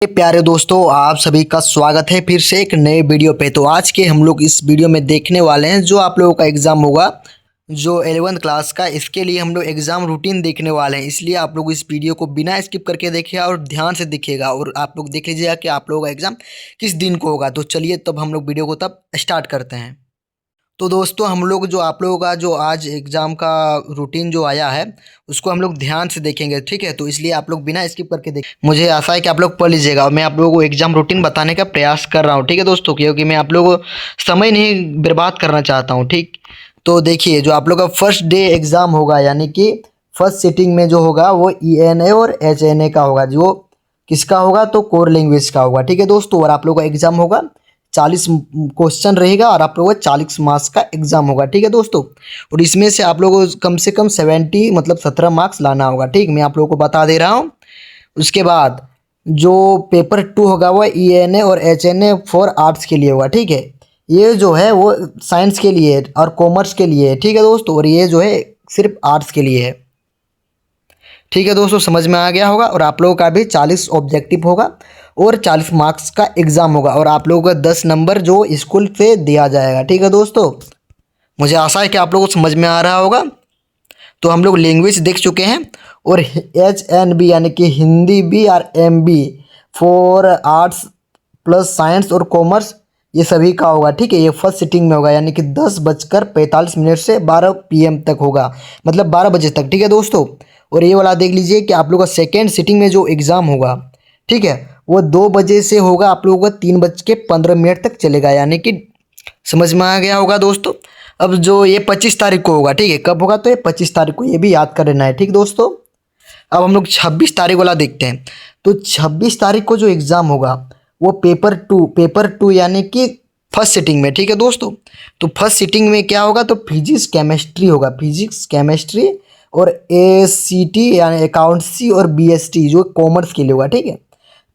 प्यारे दोस्तों, आप सभी का स्वागत है फिर से एक नए वीडियो पे। तो आज के हम लोग इस वीडियो में देखने वाले हैं जो आप लोगों का एग्ज़ाम होगा, जो 11th क्लास का। इसके लिए हम लोग एग्ज़ाम रूटीन देखने वाले हैं, इसलिए आप लोग इस वीडियो को बिना स्किप करके देखिएगा और ध्यान से देखिएगा और आप लोग देख लीजिएगा कि आप लोगों का एग्ज़ाम किस दिन को होगा। तो चलिए तब हम लोग वीडियो को तब स्टार्ट करते हैं। तो दोस्तों, हम लोग जो आप लोगों का जो आज एग्ज़ाम का रूटीन जो आया है उसको हम लोग ध्यान से देखेंगे, ठीक है। तो इसलिए आप लोग बिना स्किप करके देख, मुझे आशा है कि आप लोग पढ़ लीजिएगा और मैं आप लोगों को एग्ज़ाम रूटीन बताने का प्रयास कर रहा हूँ, ठीक है दोस्तों, क्योंकि मैं आप लोगों को समय नहीं बर्बाद करना चाहता हूँ, ठीक। तो देखिए, जो आप लोग का फर्स्ट डे एग्ज़ाम होगा, यानी कि फर्स्ट सिटिंग में जो होगा वो ENA और HNA का होगा। जो किसका होगा? तो कोर लैंग्वेज का होगा, ठीक है दोस्तों। और आप लोगों का एग्ज़ाम होगा 40 क्वेश्चन रहेगा और आप लोगों का 40 मार्क्स का एग्जाम होगा, ठीक है दोस्तों। और इसमें से आप लोगों को कम से कम 70 मतलब 17 मार्क्स लाना होगा, ठीक। मैं आप लोगों को बता दे रहा हूँ। उसके बाद जो पेपर 2 होगा वो ENA और HNA फॉर आर्ट्स के लिए होगा, ठीक है। ये जो है वो साइंस के लिए है और कॉमर्स के लिए है, ठीक है दोस्तों। और ये जो है सिर्फ आर्ट्स के लिए है, ठीक है दोस्तों। समझ में आ गया होगा। और आप लोगों का भी 40 ऑब्जेक्टिव होगा और 40 मार्क्स का एग्ज़ाम होगा और आप लोगों का 10 नंबर जो स्कूल से दिया जाएगा, ठीक है दोस्तों। मुझे आशा है कि आप लोगों को समझ में आ रहा होगा। तो हम लोग लैंग्वेज देख चुके हैं और HNB यानी कि हिंदी बी और MB for arts plus science और कॉमर्स, ये सभी का होगा, ठीक है। ये फर्स्ट सिटिंग में होगा, यानी कि 10:45 से 12 PM तक होगा, मतलब 12 बजे तक, ठीक है दोस्तों। और ये वाला देख लीजिए कि आप लोगों का सेकेंड सिटिंग में जो एग्ज़ाम होगा, ठीक है, वो 2 बजे से होगा, आप लोगों का 3:15 तक चलेगा, यानी कि समझ में आ गया होगा दोस्तों। अब जो ये 25 तारीख को होगा, ठीक है। कब होगा? तो ये 25 तारीख को, ये भी याद कर लेना है, ठीक दोस्तों। अब हम लोग 26 तारीख वाला देखते हैं। तो 26 तारीख को जो एग्ज़ाम होगा वो पेपर टू यानी कि फर्स्ट सिटिंग में, ठीक है दोस्तों। तो फर्स्ट सिटिंग में क्या होगा? तो फिजिक्स केमिस्ट्री होगा, फिजिक्स केमिस्ट्री और ACT यानी अकाउंटेंसी और BST जो कॉमर्स के लिए होगा, ठीक है।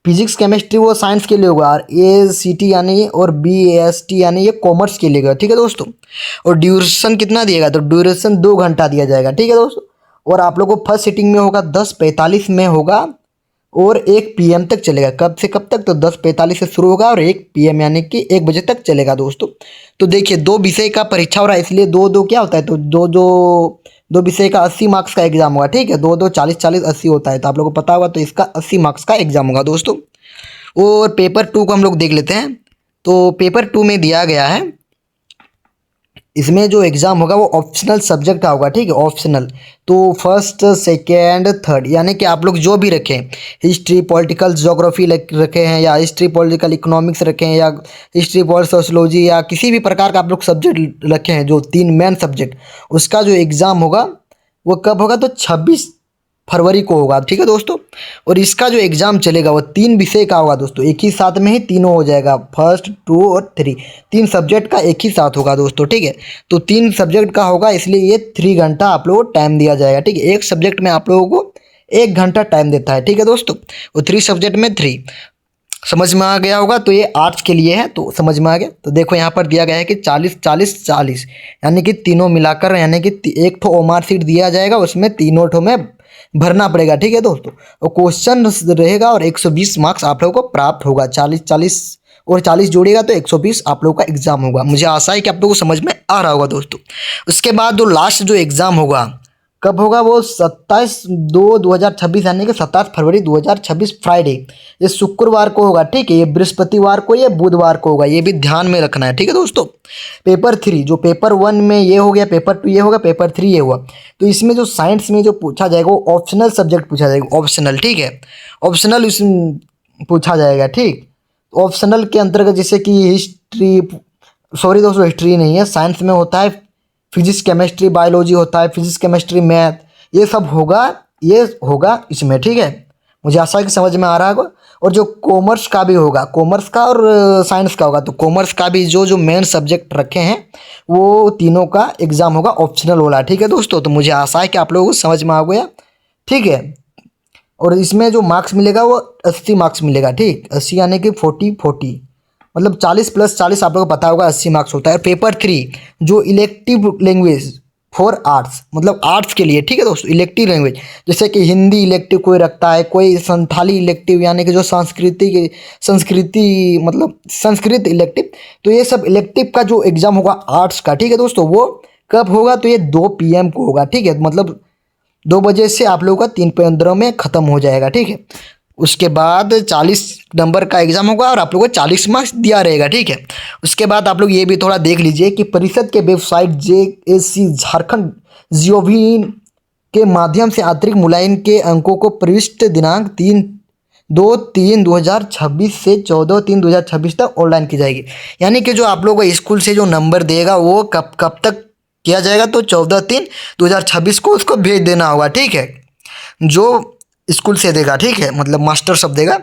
फिजिक्स केमिस्ट्री वो साइंस के लिए होगा और ACT यानी और BST यानी ये कॉमर्स के लिए होगा, ठीक है दोस्तों। और ड्यूरेशन कितना दिएगा? तो ड्यूरेशन 2 घंटा दिया जाएगा, ठीक है दोस्तों। और आप लोगों को फर्स्ट सिटिंग में होगा 10:45 में होगा और 1 PM तक चलेगा। कब से कब तक? तो 10:45 से शुरू होगा और 1 PM यानी कि 1 बजे तक चलेगा दोस्तों। तो देखिए, 2 विषय का परीक्षा हो रहा है, इसलिए दो दो क्या होता है? तो दो विषय का 80 मार्क्स का एग्जाम होगा, ठीक है। 2 2 40 40 80 होता है, तो आप लोगों को पता होगा। तो इसका 80 मार्क्स का एग्जाम होगा दोस्तों। और पेपर 2 को हम लोग देख लेते हैं। तो पेपर 2 में दिया गया है, इसमें जो एग्ज़ाम होगा वो ऑप्शनल सब्जेक्ट का होगा, ठीक है, ऑप्शनल। तो फर्स्ट सेकेंड थर्ड यानी कि आप लोग जो भी रखें, हिस्ट्री पॉलिटिकल ज्योग्राफी रखे हैं या हिस्ट्री पॉलिटिकल इकोनॉमिक्स रखे हैं या हिस्ट्री पॉलिटिकल सोशोलॉजी या किसी भी प्रकार का आप लोग सब्जेक्ट रखे हैं, जो 3 मेन सब्जेक्ट, उसका जो एग्ज़ाम होगा वो कब होगा? तो 26 फरवरी को होगा, ठीक है दोस्तों। और इसका जो एग्ज़ाम चलेगा वो 3 विषय का होगा दोस्तों, एक ही साथ में ही तीनों हो जाएगा, फर्स्ट 2 और 3, 3 सब्जेक्ट का एक ही साथ होगा दोस्तों, ठीक है। तो 3 सब्जेक्ट का होगा, इसलिए ये 3 घंटा आप लोगों को टाइम दिया जाएगा, ठीक है। एक सब्जेक्ट में आप लोगों को 1 घंटा टाइम देता है, ठीक है दोस्तों। और 3 सब्जेक्ट में 3, समझ में आ गया होगा। तो ये आर्ट्स के लिए है, तो समझ में आ गया। तो देखो यहाँ पर दिया गया है कि 40 40 40 यानी कि तीनों मिलाकर, यानी कि एक ठो OMR सीट दिया जाएगा, उसमें तीनों ठो में भरना पड़ेगा, ठीक है दोस्तों। और क्वेश्चन रहेगा और 120 मार्क्स आप लोगों को प्राप्त होगा। 40 40 और 40 जोड़िएगा तो 120 आप लोगों का एग्जाम होगा। मुझे आशा है कि आप लोगों को समझ में आ रहा होगा दोस्तों। उसके बाद जो लास्ट जो एग्ज़ाम होगा कब होगा? वो 27/2/2026 यानी कि 27 फरवरी 2026 फ्राइडे, ये शुक्रवार को होगा, ठीक है। ये बृहस्पतिवार को, ये बुधवार को होगा, ये भी ध्यान में रखना है, ठीक है दोस्तों। पेपर 3 जो पेपर 1 में ये हो गया, पेपर 2 ये होगा, पेपर 3 ये हुआ। तो इसमें जो साइंस में जो पूछा जाएगा वो ऑप्शनल सब्जेक्ट पूछा जाएगा, ऑप्शनल, ठीक है। ऑप्शनल इस पूछा जाएगा, ठीक। ऑप्शनल के अंतर्गत जैसे कि हिस्ट्री, सॉरी दोस्तों, हिस्ट्री नहीं है, साइंस में होता है फिजिक्स केमिस्ट्री बायोलॉजी होता है, फिजिक्स केमिस्ट्री मैथ, ये सब होगा, ये होगा इसमें, ठीक है। मुझे आशा है कि समझ में आ रहा होगा। और जो कॉमर्स का भी होगा, कॉमर्स का और साइंस का होगा, तो कॉमर्स का भी जो मेन सब्जेक्ट रखे हैं वो तीनों का एग्ज़ाम होगा ऑप्शनल वाला, ठीक है दोस्तों। तो मुझे आशा है कि आप लोगों को समझ में आ गया, ठीक है। और इसमें जो मार्क्स मिलेगा वो 80 मार्क्स मिलेगा, ठीक। 80 यानी कि 40 मतलब 40 + 40 आप लोगों को पता होगा 80 मार्क्स होता है। पेपर 3 जो इलेक्टिव लैंग्वेज फॉर आर्ट्स, मतलब आर्ट्स के लिए, ठीक है दोस्तों। इलेक्टिव लैंग्वेज जैसे कि हिंदी इलेक्टिव कोई रखता है, कोई संथाली इलेक्टिव यानी कि जो संस्कृति मतलब संस्कृत इलेक्टिव। तो ये सब इलेक्टिव का जो एग्ज़ाम होगा आर्ट्स का, ठीक है दोस्तों, वो कब होगा, तो ये 2 PM को होगा, ठीक है। मतलब 2 बजे से आप लोगों का 3:15 में ख़त्म हो जाएगा, ठीक है। उसके बाद 40 नंबर का एग्ज़ाम होगा और आप लोगों को 40 मार्क्स दिया रहेगा, ठीक है। उसके बाद आप लोग ये भी थोड़ा देख लीजिए कि परिषद के वेबसाइट JSC झारखंड जियोवी के माध्यम से अतिरिक्त मूल्यांकन के अंकों को प्रविष्ट दिनांक 2-3-2026 से 14-3-2026 तक ऑनलाइन की जाएगी। यानी कि जो आप लोगों को स्कूल से जो नंबर देगा वो कब कब तक किया जाएगा, तो 14-3-2026 को उसको भेज देना होगा, ठीक है। जो स्कूल से देगा, ठीक है, मतलब मास्टर सब देगा।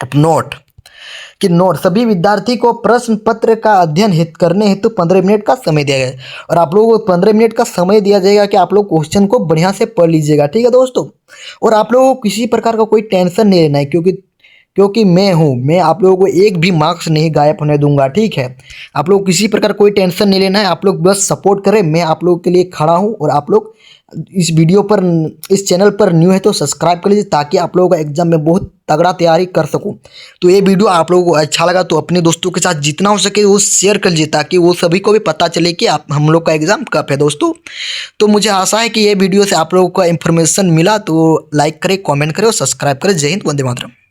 अब नोट सभी विद्यार्थी को प्रश्न पत्र का अध्ययन करने हेतु 15 मिनट का समय दिया गया है और आप लोगों को 15 मिनट का समय दिया जाएगा कि आप लोग क्वेश्चन को बढ़िया से पढ़ लीजिएगा, ठीक है दोस्तों। और आप लोगों को किसी प्रकार का कोई टेंशन नहीं लेना है, क्योंकि मैं आप लोगों को एक भी मार्क्स नहीं गायब होने दूंगा, ठीक है। आप लोग किसी प्रकार कोई टेंशन नहीं लेना है, आप लोग बस सपोर्ट करें, मैं आप लोगों के लिए खड़ा हूँ। और आप लोग इस चैनल पर न्यू है तो सब्सक्राइब कर लीजिए ताकि आप लोगों का एग्जाम में बहुत तगड़ा तैयारी कर सकूं। तो ये वीडियो आप लोगों को अच्छा लगा तो अपने दोस्तों के साथ जितना हो सके वो शेयर कर लीजिए ताकि वो सभी को भी पता चले कि हम लोग का एग्ज़ाम कब है दोस्तों। तो मुझे आशा है कि ये वीडियो से आप लोगों को इन्फॉर्मेशन मिला, तो लाइक करें, कमेंट करें और सब्सक्राइब करें। जय हिंद, वंदे मातरम।